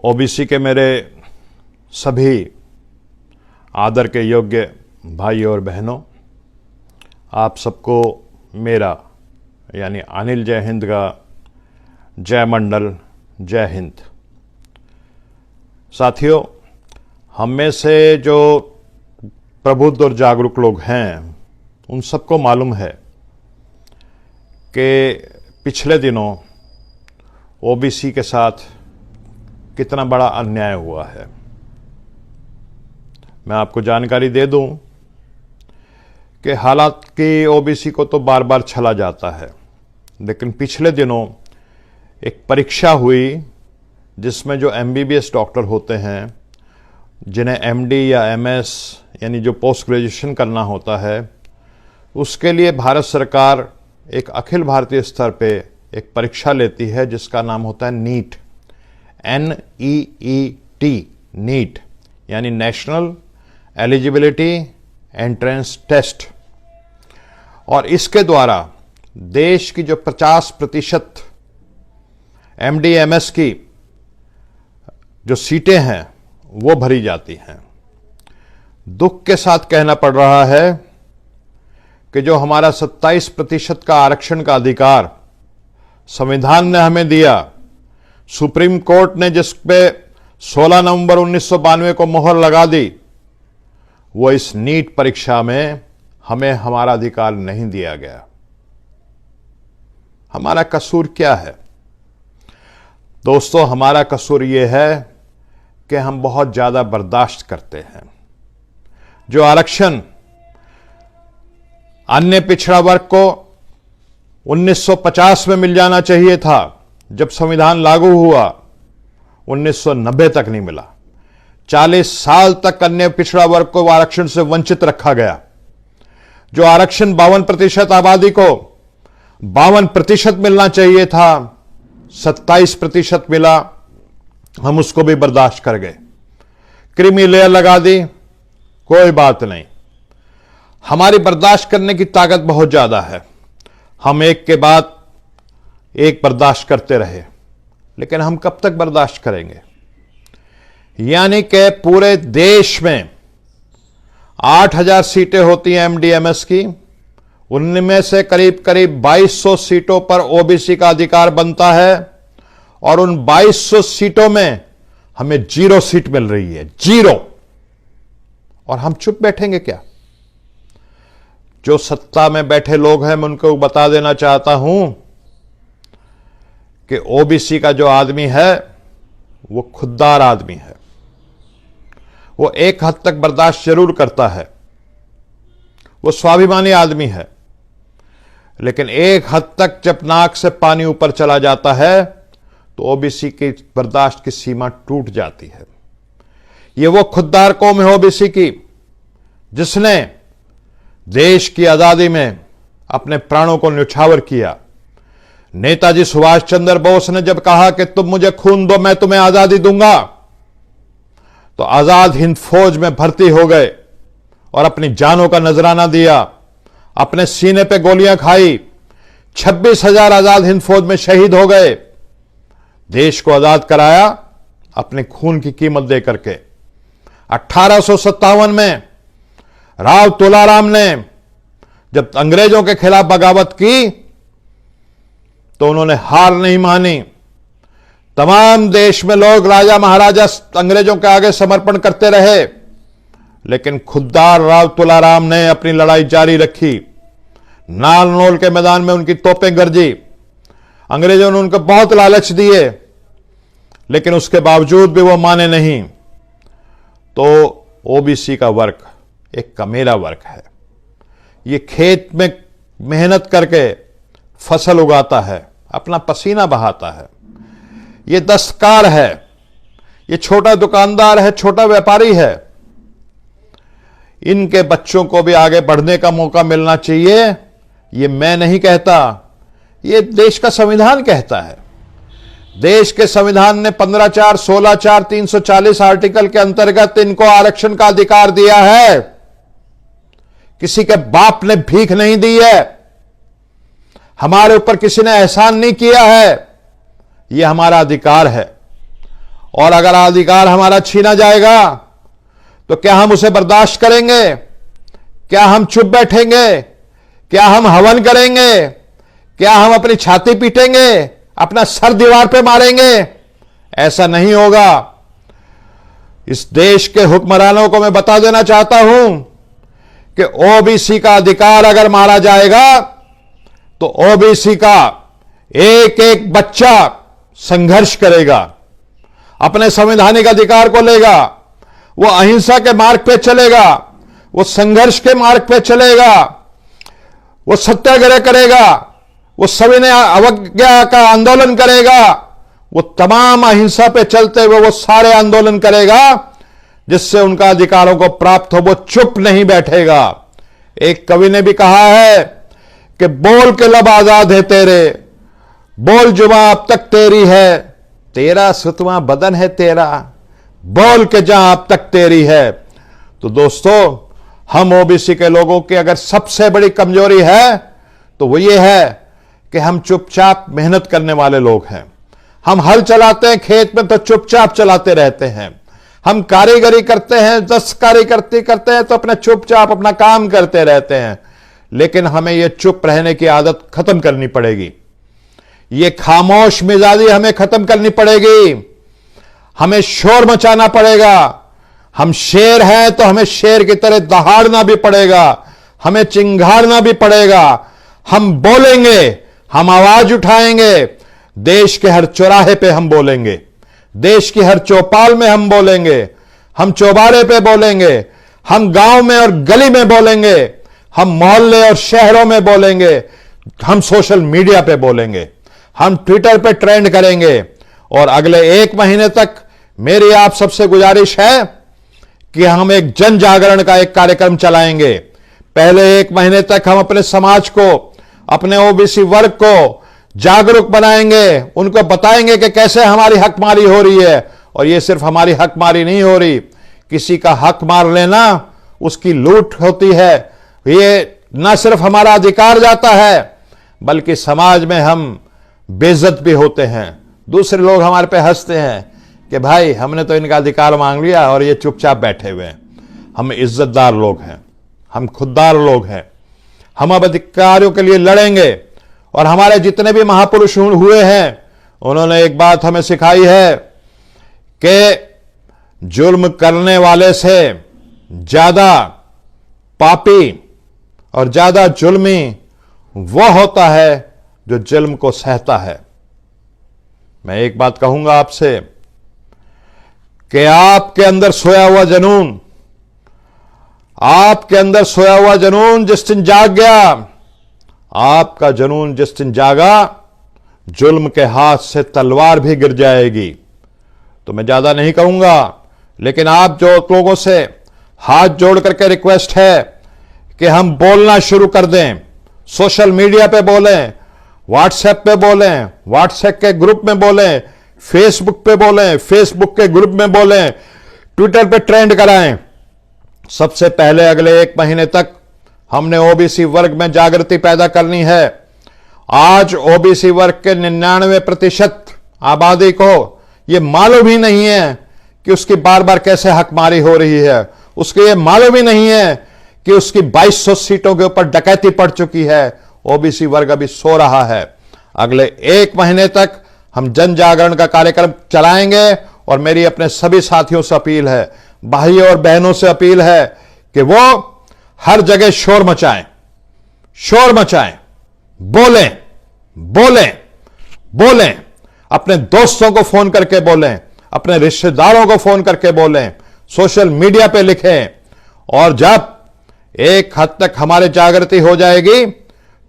OBC के मेरे सभी आदर के योग्य भाई और बहनों, आप सबको मेरा यानी अनिल जय हिंद का जय मंडल, जय हिंद। साथियों, हम में से जो प्रबुद्ध और जागरूक लोग हैं उन सबको मालूम है कि पिछले दिनों ओबीसी के साथ कितना बड़ा अन्याय हुआ है। मैं आपको जानकारी दे दूं कि हालांकि ओबीसी को तो बार बार छला जाता है, लेकिन पिछले दिनों एक परीक्षा हुई जिसमें जो एमबीबीएस डॉक्टर होते हैं, जिन्हें एमडी या एमएस यानी जो पोस्ट ग्रेजुएशन करना होता है, उसके लिए भारत सरकार एक अखिल भारतीय स्तर पे एक परीक्षा लेती है जिसका नाम होता है नीट, NEET, नीट यानी नेशनल एलिजिबिलिटी एंट्रेंस टेस्ट। और इसके द्वारा देश की जो 50% एमडी एमएस की जो सीटें हैं वो भरी जाती हैं। दुख के साथ कहना पड़ रहा है कि जो हमारा 27% का आरक्षण का अधिकार संविधान ने हमें दिया, सुप्रीम कोर्ट ने जिस पे 16 नवंबर 1992 को मोहर लगा दी, वो इस नीट परीक्षा में हमें हमारा अधिकार नहीं दिया गया। हमारा कसूर क्या है? दोस्तों, हमारा कसूर यह है कि हम बहुत ज्यादा बर्दाश्त करते हैं। जो आरक्षण अन्य पिछड़ा वर्ग को 1950 में मिल जाना चाहिए था, जब संविधान लागू हुआ 1990 तक नहीं मिला। 40 साल तक अन्य पिछड़ा वर्ग को आरक्षण से वंचित रखा गया। जो आरक्षण 52% आबादी को 52% मिलना चाहिए था, 27% मिला। हम उसको भी बर्दाश्त कर गए, क्रीमी लेयर लगा दी, कोई बात नहीं। हमारी बर्दाश्त करने की ताकत बहुत ज्यादा है। हम एक के बाद एक बर्दाश्त करते रहे, लेकिन हम कब तक बर्दाश्त करेंगे? यानी कि पूरे देश में 8000 सीटें होती हैं एमडीएमएस की, उनमें से करीब करीब 2200 सीटों पर ओबीसी का अधिकार बनता है, और उन 2200 सीटों में हमें 0 सीट मिल रही है, 0। और हम चुप बैठेंगे क्या? जो सत्ता में बैठे लोग हैं, मैं उनको बता देना चाहता हूं कि ओबीसी का जो आदमी है वो खुददार आदमी है। वो एक हद तक बर्दाश्त जरूर करता है, वो स्वाभिमानी आदमी है, लेकिन एक हद तक जब नाक से पानी ऊपर चला जाता है तो ओबीसी की बर्दाश्त की सीमा टूट जाती है। ये वो खुददार कौम है ओबीसी की, जिसने देश की आजादी में अपने प्राणों को न्यौछावर किया। नेताजी सुभाष चंद्र बोस ने जब कहा कि तुम मुझे खून दो, मैं तुम्हें आजादी दूंगा, तो आजाद हिंद फौज में भर्ती हो गए और अपनी जानों का नजराना दिया, अपने सीने पे गोलियां खाई। 26,000 आजाद हिंद फौज में शहीद हो गए। देश को आजाद कराया अपने खून की कीमत दे करके। 1857 में राव तुलाराम ने जब अंग्रेजों के खिलाफ बगावत की तो उन्होंने हार नहीं मानी। तमाम देश में लोग, राजा महाराजा अंग्रेजों के आगे समर्पण करते रहे, लेकिन खुददार राव तुलाराम ने अपनी लड़ाई जारी रखी। नालनोल के मैदान में उनकी तोपें गरजी। अंग्रेजों ने उनको बहुत लालच दिए, लेकिन उसके बावजूद भी वो माने नहीं। तो ओबीसी का वर्ग एक कमेला वर्ग है। ये खेत में मेहनत करके फसल उगाता है, अपना पसीना बहाता है। ये दस्तकार है, ये छोटा दुकानदार है, छोटा व्यापारी है। इनके बच्चों को भी आगे बढ़ने का मौका मिलना चाहिए। ये मैं नहीं कहता, ये देश का संविधान कहता है। देश के संविधान ने 15(4), 16(4), 340 आर्टिकल के अंतर्गत इनको आरक्षण का अधिकार दिया है। किसी के बाप ने भीख नहीं दी है, हमारे ऊपर किसी ने एहसान नहीं किया है। यह हमारा अधिकार है। और अगर अधिकार हमारा छीना जाएगा तो क्या हम उसे बर्दाश्त करेंगे? क्या हम चुप बैठेंगे? क्या हम हवन करेंगे? क्या हम अपनी छाती पीटेंगे, अपना सर दीवार पे मारेंगे? ऐसा नहीं होगा। इस देश के हुक्मरानों को मैं बता देना चाहता हूं कि ओबीसी का अधिकार अगर मारा जाएगा तो ओबीसी का एक एक बच्चा संघर्ष करेगा, अपने संवैधानिक अधिकार को लेगा, वो अहिंसा के मार्ग पे चलेगा, वो संघर्ष के मार्ग पे चलेगा, वो सत्याग्रह करेगा, वो सविनय अवज्ञा का आंदोलन करेगा, वो तमाम अहिंसा पे चलते हुए वो सारे आंदोलन करेगा जिससे उनका अधिकारों को प्राप्त हो। वो चुप नहीं बैठेगा। एक कवि ने भी कहा है कि बोल के लब आजाद है तेरे, बोल जुबां अब तक तेरी है, तेरा सुतवा बदन है तेरा, बोल के जहां अब तक तेरी है। तो दोस्तों, हम ओबीसी के लोगों की अगर सबसे बड़ी कमजोरी है तो वो ये है कि हम चुपचाप मेहनत करने वाले लोग हैं। हम हल चलाते हैं खेत में तो चुपचाप चलाते रहते हैं। हम कारीगरी करते हैं, दस्तकारी करते हैं तो अपना चुपचाप अपना काम करते रहते हैं। लेकिन हमें यह चुप रहने की आदत खत्म करनी पड़ेगी। ये खामोश मिजाजी हमें खत्म करनी पड़ेगी। हमें शोर मचाना पड़ेगा। हम शेर हैं तो हमें शेर की तरह दहाड़ना भी पड़ेगा, हमें चिंगारना भी पड़ेगा। हम बोलेंगे, हम आवाज उठाएंगे, देश के हर चौराहे पे हम बोलेंगे, देश की हर चौपाल में हम बोलेंगे, हम चौबारे पे बोलेंगे, हम गांव में और गली में बोलेंगे, हम मोहल्ले और शहरों में बोलेंगे, हम सोशल मीडिया पे बोलेंगे, हम ट्विटर पे ट्रेंड करेंगे। और अगले 1 महीने तक मेरी आप सबसे गुजारिश है कि हम एक जन जागरण का एक कार्यक्रम चलाएंगे। पहले 1 महीने तक हम अपने समाज को, अपने ओबीसी वर्ग को जागरूक बनाएंगे, उनको बताएंगे कि कैसे हमारी हकमारी हो रही है। और ये सिर्फ हमारी हकमारी नहीं हो रही, किसी का हक मार लेना उसकी लूट होती है। ये न सिर्फ हमारा अधिकार जाता है बल्कि समाज में हम बेइज्जत भी होते हैं। दूसरे लोग हमारे पे हंसते हैं कि भाई हमने तो इनका अधिकार मांग लिया और ये चुपचाप बैठे हुए हैं। हम इज्जतदार लोग हैं, हम खुददार लोग हैं, हम अब अधिकारों के लिए लड़ेंगे। और हमारे जितने भी महापुरुष हुए हैं उन्होंने एक बात हमें सिखाई है कि जुर्म करने वाले से ज्यादा पापी और ज्यादा जुल्मी वो होता है जो जुल्म को सहता है। मैं एक बात कहूंगा आपसे कि आपके अंदर सोया हुआ जुनून, आपके अंदर सोया हुआ जुनून जिस दिन जाग गया, आपका जुनून जिस दिन जागा, जुल्म के हाथ से तलवार भी गिर जाएगी। तो मैं ज्यादा नहीं कहूंगा, लेकिन आप जो लोगों से हाथ जोड़ करके रिक्वेस्ट है कि हम बोलना शुरू कर दें। सोशल मीडिया पे बोलें, व्हाट्सएप पे बोलें, व्हाट्सएप के ग्रुप में बोलें, फेसबुक पे बोलें, फेसबुक के ग्रुप में बोलें, ट्विटर पे ट्रेंड कराएं। सबसे पहले अगले 1 महीने तक हमने ओबीसी वर्ग में जागृति पैदा करनी है। आज ओबीसी वर्ग के 99% आबादी को यह मालूम ही नहीं है कि उसकी बार बार कैसे हकमारी हो रही है। उसको यह मालूम ही नहीं है कि उसकी 2200 सीटों के ऊपर डकैती पड़ चुकी है। ओबीसी वर्ग अभी सो रहा है। अगले 1 महीने तक हम जन जागरण का कार्यक्रम चलाएंगे। और मेरी अपने सभी साथियों से अपील है, भाइयों और बहनों से अपील है कि वो हर जगह शोर मचाएं, शोर मचाएं, बोलें, बोलें, बोलें। अपने दोस्तों को फोन करके बोलें, अपने रिश्तेदारों को फोन करके बोलें, सोशल मीडिया पे लिखें। और जब एक हद तक हमारी जागृति हो जाएगी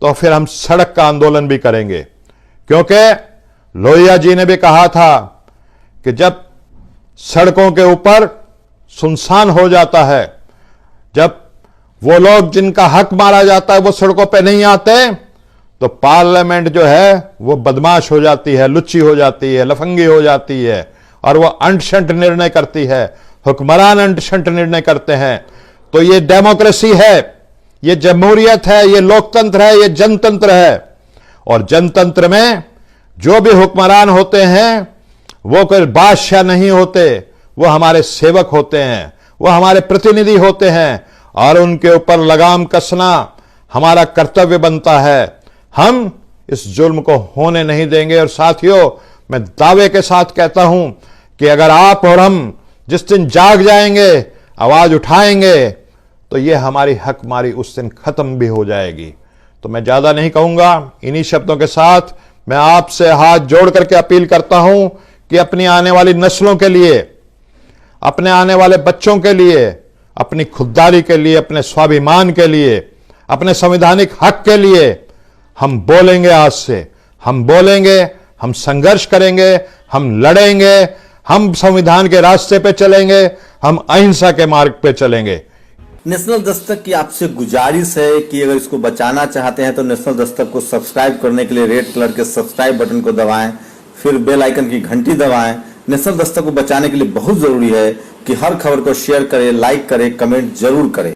तो फिर हम सड़क का आंदोलन भी करेंगे। क्योंकि लोहिया जी ने भी कहा था कि जब सड़कों के ऊपर सुनसान हो जाता है, जब वो लोग जिनका हक मारा जाता है वो सड़कों पे नहीं आते, तो पार्लियामेंट जो है वो बदमाश हो जाती है, लुच्ची हो जाती है, लफंगी हो जाती है और वो अंट-शंट निर्णय करती है। हुक्मरान अंट-शंट निर्णय करते हैं। तो ये डेमोक्रेसी है, ये जमहूरियत है, ये लोकतंत्र है, ये जनतंत्र है। और जनतंत्र में जो भी हुक्मरान होते हैं वो कोई बादशाह नहीं होते, वो हमारे सेवक होते हैं, वो हमारे प्रतिनिधि होते हैं और उनके ऊपर लगाम कसना हमारा कर्तव्य बनता है। हम इस जुल्म को होने नहीं देंगे। और साथियों, मैं दावे के साथ कहता हूं कि अगर आप और हम जिस दिन जाग जाएंगे, आवाज उठाएंगे, तो यह हमारी हकमारी उस दिन खत्म भी हो जाएगी। तो मैं ज्यादा नहीं कहूंगा, इन्हीं शब्दों के साथ मैं आपसे हाथ जोड़ करके अपील करता हूं कि अपनी आने वाली नस्लों के लिए, अपने आने वाले बच्चों के लिए, अपनी खुददारी के लिए, अपने स्वाभिमान के लिए, अपने संवैधानिक हक के लिए हम बोलेंगे। आज से हम बोलेंगे, हम संघर्ष करेंगे, हम लड़ेंगे, हम संविधान के रास्ते पे चलेंगे, हम अहिंसा के मार्ग पे चलेंगे। नेशनल दस्तक की आपसे गुजारिश है कि अगर इसको बचाना चाहते हैं तो नेशनल दस्तक को सब्सक्राइब करने के लिए रेड कलर के सब्सक्राइब बटन को दबाएं, फिर बेल आइकन की घंटी दबाएं। नेशनल दस्तक को बचाने के लिए बहुत जरूरी है कि हर खबर को शेयर करें, लाइक करें, कमेंट जरूर करें।